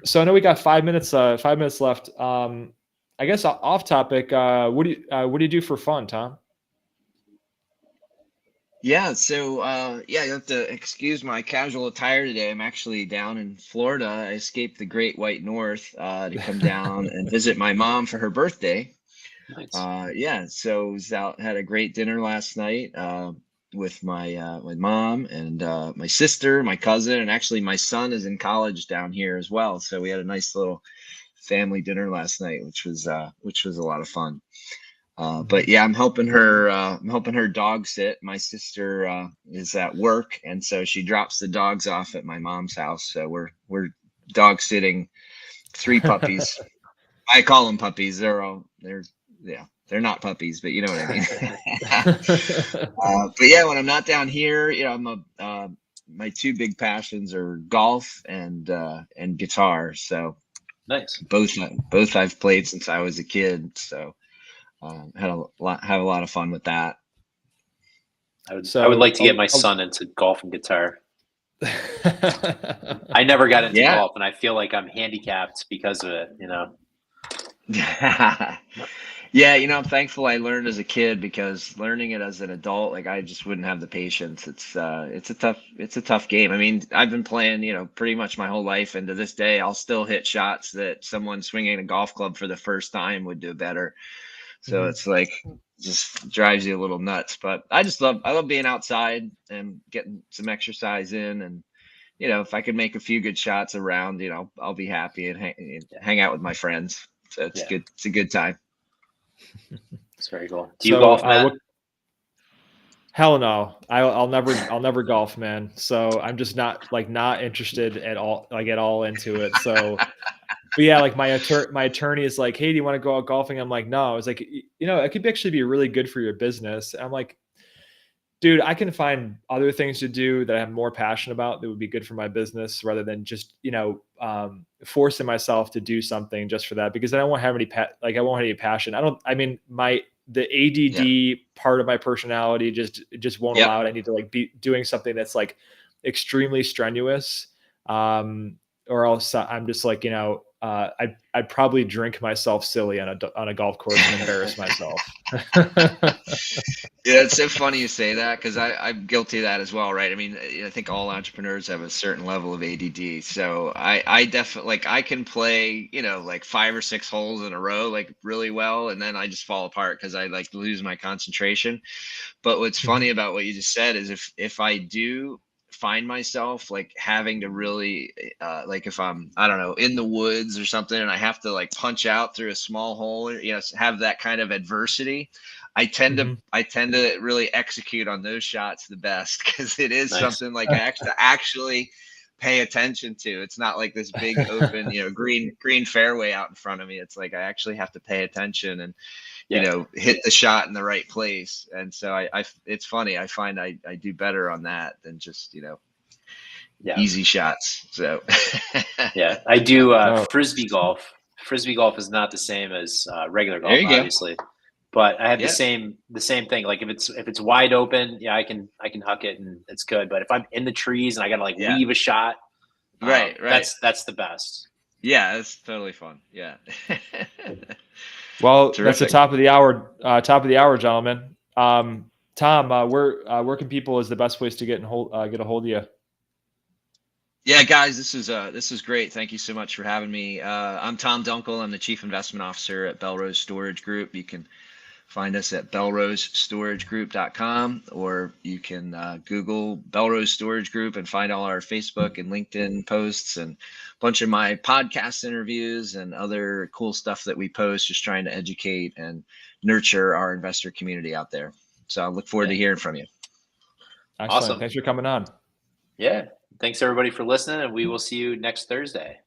So I know we got 5 minutes left. I guess off topic. What do you do for fun, Tom? Yeah. So, you have to excuse my casual attire today. I'm actually down in Florida. I escaped the Great White North to come down and visit my mom for her birthday. Nice. So was out, had a great dinner last night with my mom and my sister, my cousin, and actually my son is in college down here as well. So we had a nice little family dinner last night, which was a lot of fun. But yeah, I'm helping her dog sit. My sister is at work, and so she drops the dogs off at my mom's house. So we're dog sitting 3 puppies. I call them puppies. They're not puppies, but you know what I mean. But yeah, when I'm not down here, my 2 big passions are golf and guitar. So Nice. Both I've played since I was a kid. So have a lot of fun with that. I would like to get my son into golf and guitar. I never got into golf, and I feel like I'm handicapped because of it. Yeah, I'm thankful I learned as a kid, because learning it as an adult, like I just wouldn't have the patience. It's a tough game. I mean, I've been playing, pretty much my whole life, and to this day, I'll still hit shots that someone swinging a golf club for the first time would do better. So it's like, just drives you a little nuts. But I love being outside and getting some exercise in, and if I could make a few good shots around, I'll be happy and hang out with my friends. So it's good. It's a good time. It's very cool. Do you golf, Matt? Hell no. I'll never golf, man. So I'm just not interested at all into it. So, but yeah, like my attorney is like, hey, do you want to go out golfing? I'm like, no. It's like, it could actually be really good for your business. And I'm like, dude, I can find other things to do that I'm more passionate about that would be good for my business, rather than just, forcing myself to do something just for that, because I won't have any passion. The ADD part of my personality just won't allow it. I need to be doing something that's like extremely strenuous. Or else I'm just like, I'd probably drink myself silly on a golf course and embarrass myself. Yeah, it's so funny you say that, because I'm guilty of that as well, right? I mean, I think all entrepreneurs have a certain level of ADD. So I definitely, I can play, 5 or 6 holes in a row, really well. And then I just fall apart because I lose my concentration. But what's funny about what you just said is if I do find myself having to really if I'm, I don't know, in the woods or something, and I have to punch out through a small hole, have that kind of adversity, I tend to really execute on those shots the best, because it is something I actually pay attention to. It's not like this big open green fairway out in front of me. It's like I actually have to pay attention and hit the shot in the right place. And so it's funny. I find I do better on that than just, easy shots. So yeah, I do Frisbee golf. Frisbee golf is not the same as regular golf, obviously, but I have the same thing. Like if it's wide open, I can huck it and it's good. But if I'm in the trees and I gotta weave a shot, right. That's the best. Yeah, it's totally fun. Yeah. Well, terrific. That's the top of the hour, gentlemen. Tom, where can people is the best place to get a hold of you? Yeah, guys, this is great. Thank you so much for having me. I'm Tom Dunkel. I'm the Chief Investment Officer at Belrose Storage Group. You can find us at belrosestorategroup.com, or you can Google Belrose Storage Group and find all our Facebook and LinkedIn posts and a bunch of my podcast interviews and other cool stuff that we post, just trying to educate and nurture our investor community out there. So I look forward to hearing from you. Excellent. Awesome. Thanks for coming on. Yeah. Thanks everybody for listening, and we will see you next Thursday.